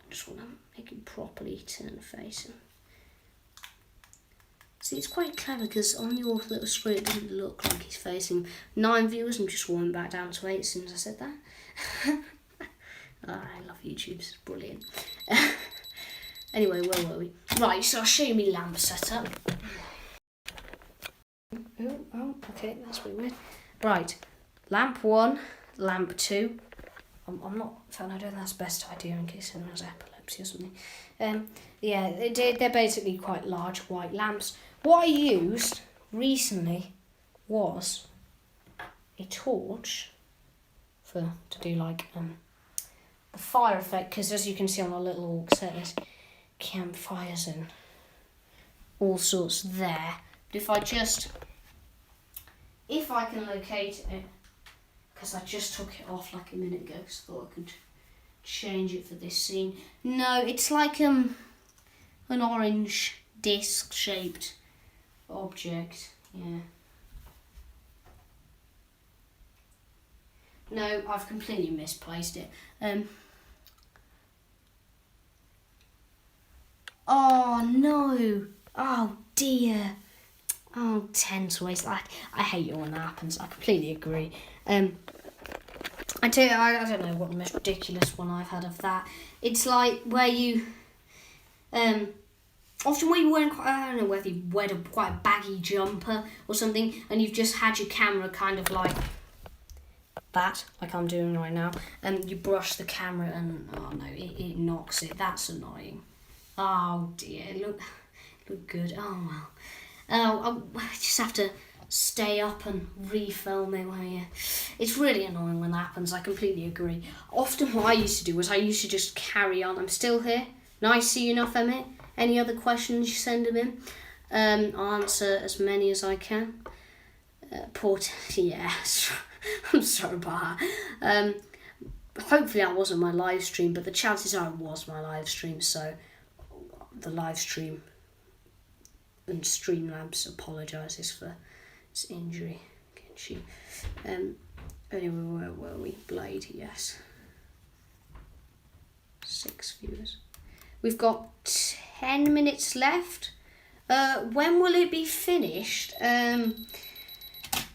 just want to make it properly turn the face. See, it's quite clever because on your little screen it doesn't look like he's facing 9 viewers. I'm just warming back down to 8 as soon as I said that. I love YouTube. It's brilliant. Anyway, where were we? Right, so I'll show you my lamp setup. Oh, okay, that's a bit weird. Right, lamp 1, lamp 2. I'm not, I don't think that's the best idea in case someone has epilepsy or something. Yeah, they're basically quite large white lamps. What I used recently was a torch to do like the fire effect, because as you can see on our little orc set, there's campfires and all sorts there. But if I can locate it, because I just took it off like a minute ago because I thought I could change it for this scene. No, it's like an orange disc shaped object. Yeah. No, I've completely misplaced it. Oh no! Oh dear! Oh, 10 to waste. I hate it when that happens. I completely agree. I tell you, I don't know what the most ridiculous one I've had of that. It's like where you, often when you're wearing, I don't know whether you've wear quite a baggy jumper or something, and you've just had your camera kind of like that, like I'm doing right now, and you brush the camera and, oh no, it knocks it. That's annoying. Oh dear, look good. Oh well. I just have to stay up and refilm it. It's really annoying when that happens. I completely agree. Often what I used to do was I used to just carry on. I'm still here. Nice see you enough, Emmett. Any other questions, you send them in. I'll answer as many as I can. Yes. I'm sorry about that. Hopefully that wasn't my live stream, but the chances are it was my live stream. So the live stream and Streamlabs apologises for its injury against you. Anyway, where were we? Blade, yes. 6 viewers. We've got 10 minutes left. When will it be finished?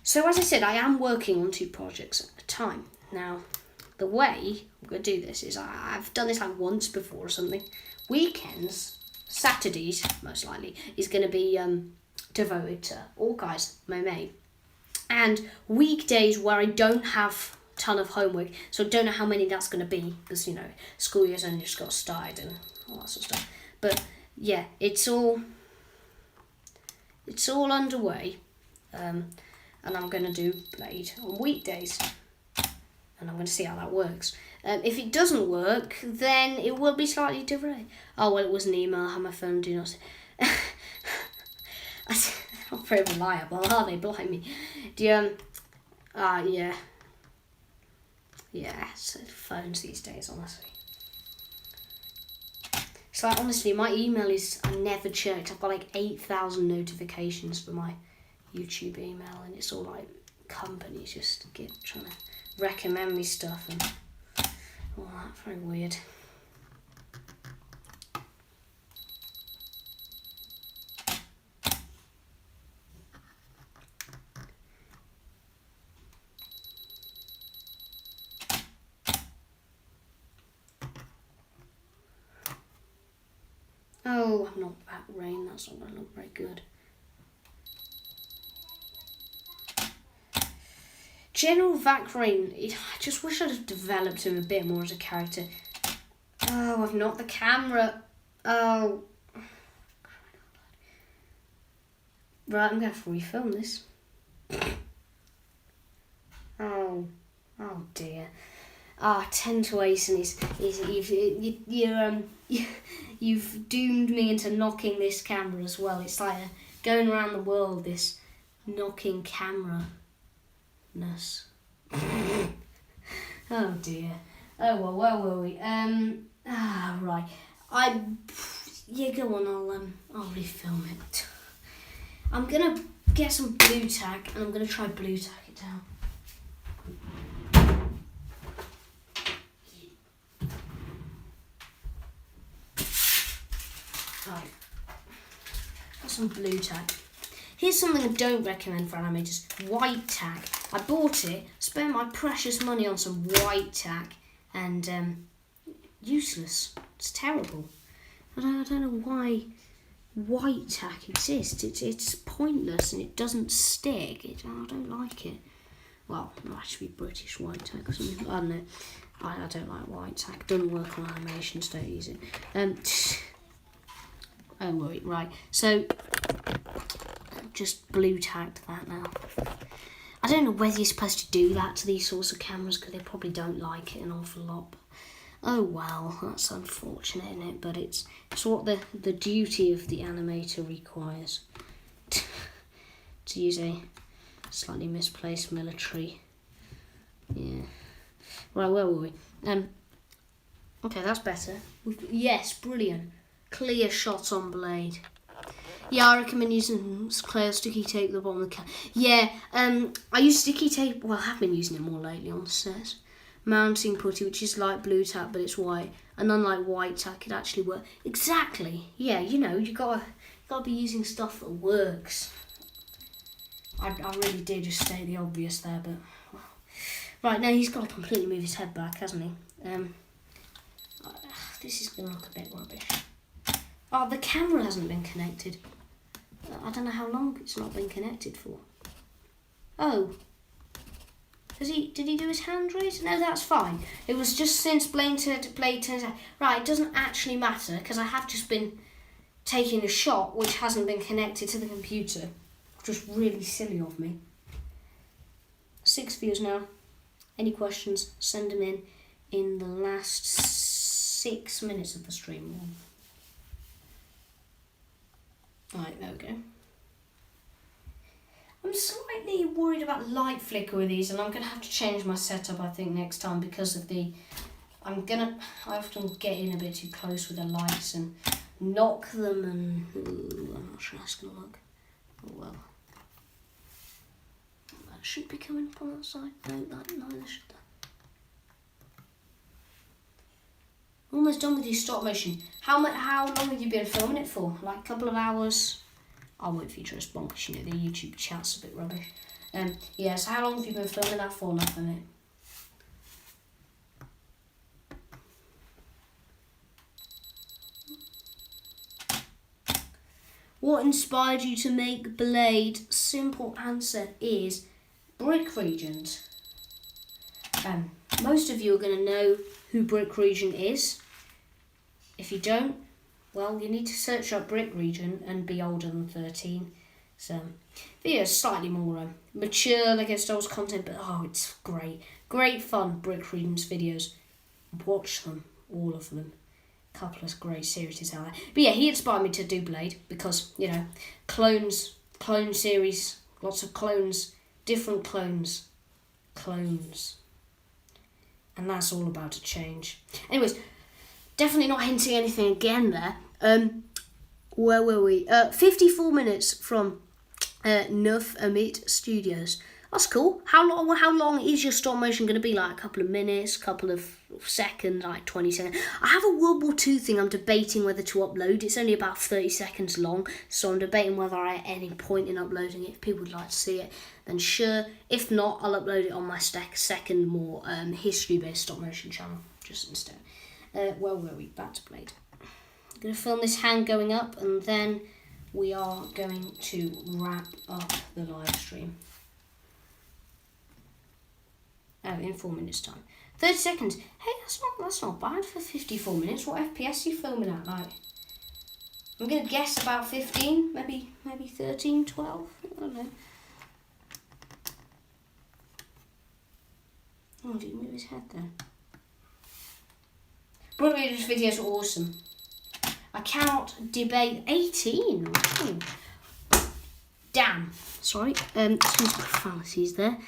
So as I said, I am working on 2 projects at a time. Now, the way I'm going to do this is I've done this like once before or something. Weekends, Saturdays most likely, is going to be devoted to all guys, my mate. And weekdays where I don't have a ton of homework, so I don't know how many that's going to be, because, you know, school year's only just got started and all that sort of stuff. But yeah, it's all underway, and I'm going to do Blade on weekdays, and I'm going to see how that works. If it doesn't work, then it will be slightly different. Oh, well, it was an email. I have my phone do not... I'm very reliable, are they? Blimey. Do you, yeah. Yeah, so phones these days, honestly. It's like, honestly, my email is, I never checked. I've got like 8,000 notifications for my YouTube email, and it's all like companies just trying to recommend me stuff and all that. Very weird. Oh, not that rain. That's not going to look very good. General Vac Rain, I just wish I'd have developed him a bit more as a character. Oh, I've knocked the camera. Oh. Right, I'm going to have to refilm this. Oh dear. 10 to ace, and you've doomed me into knocking this camera as well. It's like going around the world, this knocking camera. Oh dear. Oh well, where were we? Right. Yeah, go on. I'll refilm it. I'm gonna get some blue tack, and I'm gonna try blue tack it down. Right. Got some blue tack. Here's something I don't recommend for animators. White tack. I bought it, spent my precious money on some white tack, and useless. It's terrible. I don't know why white tack exists. It's pointless and it doesn't stick. I don't like it. Well, it might actually be British white tack or something. I don't know. I don't like white tack. Doesn't work on animations. Don't use it. Oh, right. So, just blue tacked that now. I don't know whether you're supposed to do that to these sorts of cameras, because they probably don't like it an awful lot. Oh well, that's unfortunate, isn't it? But it's what the duty of the animator requires. To use a slightly misplaced military. Yeah. Right, where were we? Okay, that's better. Yes, brilliant. Clear shots on Blade. Yeah, I recommend using clear sticky tape at the bottom of the camera. Yeah, I use sticky tape. Well, I have been using it more lately on the set. Mounting putty, which is like blue tack, but it's white. And unlike white tack, it actually works. Exactly. Yeah, you know, you gotta be using stuff that works. I really did just state the obvious there, but well. Right, now he's got to completely move his head back, hasn't he? This is gonna look a bit rubbish. Oh, the camera hasn't been connected. I don't know how long it's not been connected for. Oh. Did he do his hand raise? No, that's fine. It was just since Blade turns out. Right, it doesn't actually matter, because I have just been taking a shot which hasn't been connected to the computer. Just really silly of me. 6 views now. Any questions, send them in the last 6 minutes of the stream. Right, there we go. I'm slightly worried about light flicker with these, and I'm going to have to change my setup, I think, next time, because of the... I often get in a bit too close with the lights and knock them, and... Ooh, I'm not sure that's going to look. Oh, well. That should be coming up on that side. No, neither should that. Almost done with your stop motion. How long have you been filming it for? Like a couple of hours? I'll wait for you to respond, because you know the YouTube chat's a bit rubbish. Yeah, so how long have you been filming that for? Nothing. What inspired you to make Blade? Simple answer is Brick Regent. Most of you are going to know who Brick Regent is. If you don't, well, you need to search up Brick Regent and be older than 13. So, video is slightly more mature, like it's Star Wars content, but it's great. Great fun, Brick Regent's videos. Watch them, all of them. Couple of great series out there. But yeah, he inspired me to do Blade because, clone series, lots of clones, different clones. And that's all about to change. Anyways, definitely not hinting anything again there. Where were we? 54 minutes from Animate Studios. That's cool. How long is your stop motion going to be? Like a couple of minutes, couple of seconds, like 20 seconds. I have a World War II thing I'm debating whether to upload. It's only about 30 seconds long, so I'm debating whether at any point in uploading it, if people would like to see it, then sure. If not, I'll upload it on my second more history-based stop motion channel, just instead. Where were we? Back to Blade. I'm going to film this hand going up, and then we are going to wrap up the live stream. In 4 minutes' time. 30 seconds. Hey, that's not bad for 54 minutes. What FPS are you filming at? Like, I'm gonna guess about 15, maybe 13, 12. I don't know. Oh, did he move his head then? Brilliant, videos are awesome. I cannot debate 18. Oh. Damn. Sorry. Some profanities there.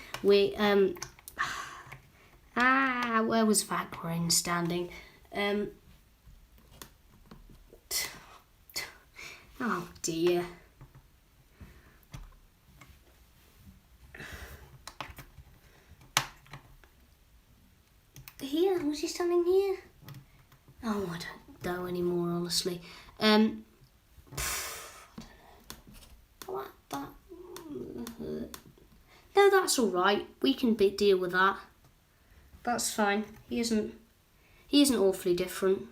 Where was that grain standing? Oh dear. Here? Was he standing here? Oh, I don't know anymore, honestly. I don't know. No, that's all right. We can deal with that. That's fine. He isn't awfully different.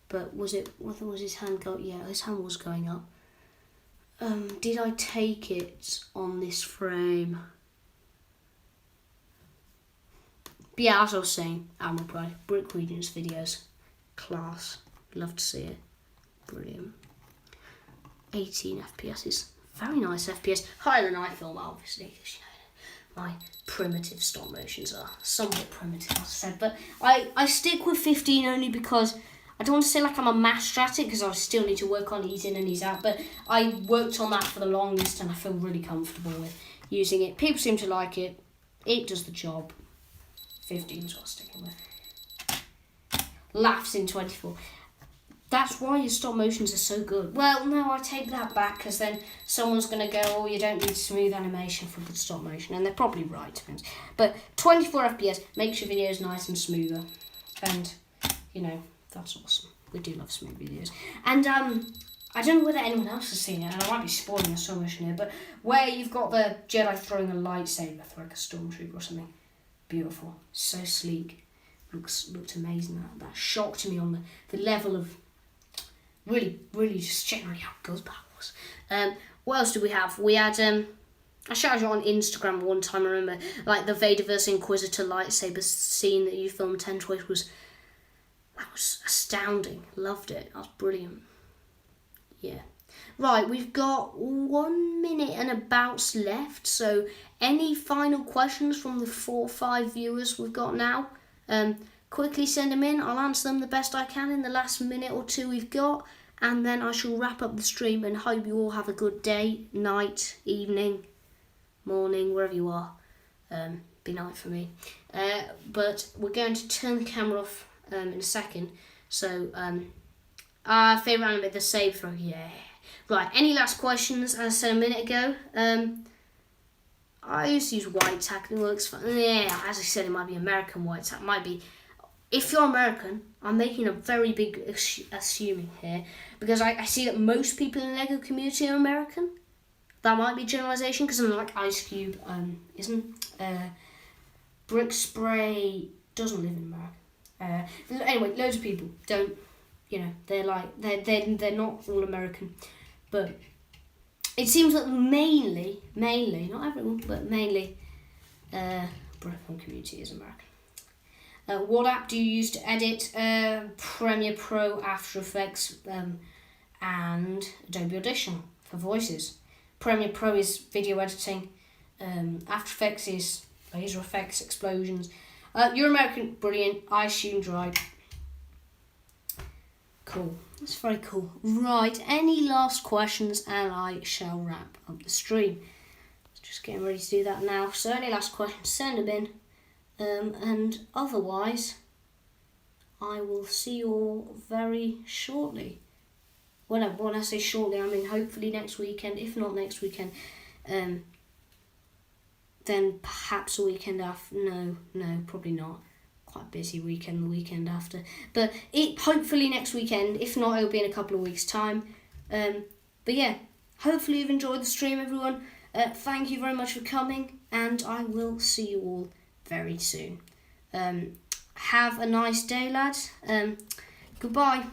But was his hand going? Yeah, his hand was going up. Did I take it on this frame? But yeah, as I was saying, Admiral Pride, Brick Regent's videos, class. Love to see it. Brilliant. 18 FPS. Very nice FPS. Higher than I film, obviously, because my primitive stop motions are somewhat primitive, as I said, but I stick with 15 only because I don't want to say like I'm a master at it, because I still need to work on ease in and ease out, but I worked on that for the longest and I feel really comfortable with using it. People seem to like it. It does the job. 15 is what I'm sticking with. Laughs in 24. That's why your stop motions are so good. Well, no, I take that back, because then someone's going to go, oh, you don't need smooth animation for good stop motion. And they're probably right, to be honest. But 24 FPS makes your videos nice and smoother. And, that's awesome. We do love smooth videos. And I don't know whether anyone else has seen it, and I might be spoiling a stop motion here, but where you've got the Jedi throwing a lightsaber through like a stormtrooper or something. Beautiful. So sleek. Looked amazing. That shocked me on the level of really just generally how good that was. What else do we have? We had I shouted it on Instagram one time, I remember, like the Vader vs Inquisitor lightsaber scene that you filmed 10 twice was astounding. Loved it. That was brilliant. Yeah. Right, we've got 1 minute and abouts left, so any final questions from the 4 or 5 viewers we've got now? Quickly send them in. I'll answer them the best I can in the last minute or two we've got, and then I shall wrap up the stream and hope you all have a good day, night, evening, morning, wherever you are. Be night for me. But we're going to turn the camera off in a second. So, favourite anime, the save throw, yeah. Right, any last questions? As I said a minute ago, I used to use white tack, it works fine. Yeah, as I said, it might be American white tack, might be. If you're American, I'm making a very big assuming here, because I see that most people in the LEGO community are American. That might be generalisation, because I'm like Ice Cube, Brick Spray doesn't live in America. Anyway, loads of people don't, they're not all American, but it seems that mainly, not everyone, but mainly, Brooklyn community is American. What app do you use to edit? Premiere Pro, After Effects, and Adobe Audition for voices. Premiere Pro is video editing. After Effects is laser effects, explosions. You're American, brilliant. I assumed right. Cool. That's very cool. Right, any last questions and I shall wrap up the stream. Just getting ready to do that now. So any last questions, send them in. And otherwise, I will see you all very shortly. When I say shortly, I mean hopefully next weekend. If not next weekend, then perhaps a weekend after. No, probably not. Quite a busy weekend, the weekend after. But hopefully next weekend. If not, it'll be in a couple of weeks' time. But yeah, hopefully you've enjoyed the stream, everyone. Thank you very much for coming, and I will see you all very soon. Have a nice day, lads. Goodbye.